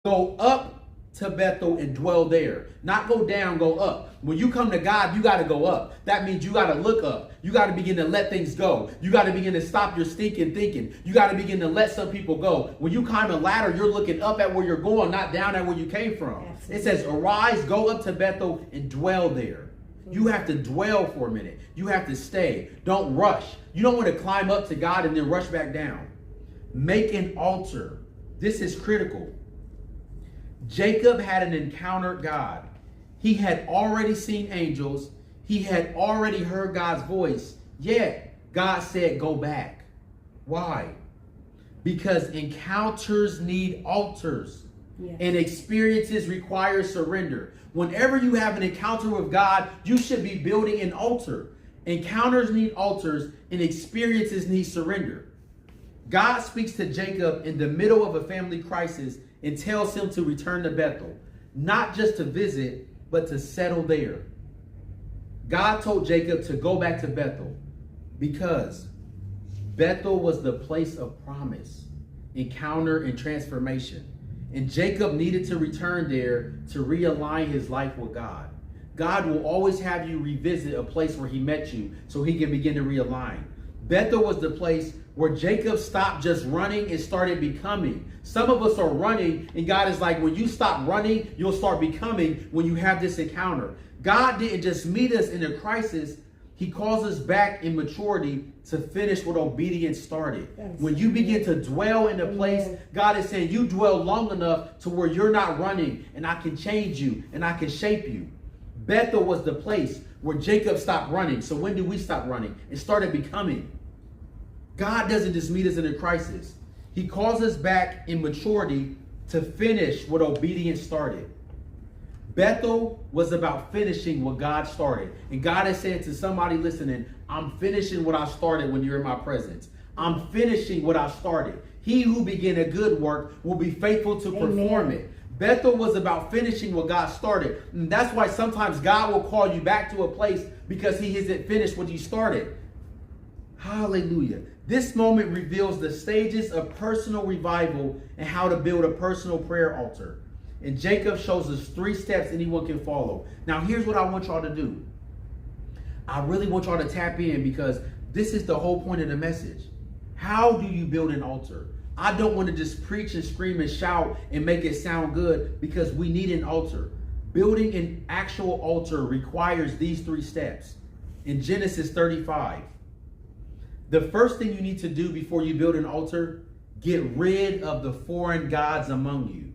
Go up to Bethel and dwell there. Not go down, go up. When you come to God, you got to go up. That means you got to look up. You got to begin to let things go. You got to begin to stop your stinking thinking. You got to begin to let some people go. When you climb a ladder, you're looking up at where you're going, not down at where you came from. Absolutely. It says, arise, go up to Bethel and dwell there. You have to dwell for a minute. You have to stay. Don't rush. You don't want to climb up to God and then rush back down. Make an altar. This is critical. Jacob had an encounter with God. He had already seen angels. He had already heard God's voice. Yet, God said, go back. Why? Because encounters need altars. Yes. And experiences require surrender. Whenever you have an encounter with God, you should be building an altar. Encounters need altars and experiences need surrender. God speaks to Jacob in the middle of a family crisis and tells him to return to Bethel, not just to visit, but to settle there. God told Jacob to go back to Bethel because Bethel was the place of promise, encounter, and transformation. And Jacob needed to return there to realign his life with God. God will always have you revisit a place where he met you so he can begin to realign. Bethel was the place where Jacob stopped just running and started becoming. Some of us are running, and God is like, when you stop running, you'll start becoming when you have this encounter. God didn't just meet us in a crisis. He calls us back in maturity to finish what obedience started. When you begin to dwell in a place, God is saying you dwell long enough to where you're not running, and I can change you and I can shape you. Bethel was the place where Jacob stopped running. So when do we stop running and started becoming? God doesn't just meet us in a crisis. He calls us back in maturity to finish what obedience started. Bethel was about finishing what God started. And God is saying to somebody listening, I'm finishing what I started when you're in my presence. I'm finishing what I started. He who began a good work will be faithful to perform it. Bethel was about finishing what God started. And that's why sometimes God will call you back to a place because he hasn't finished what you started. Hallelujah. This moment reveals the stages of personal revival and how to build a personal prayer altar. And Jacob shows us 3 steps anyone can follow. Now, here's what I want y'all to do. I really want y'all to tap in because this is the whole point of the message. How do you build an altar? I don't want to just preach and scream and shout and make it sound good because we need an altar. Building an actual altar requires these 3 steps. In Genesis 35, the first thing you need to do before you build an altar, get rid of the foreign gods among you.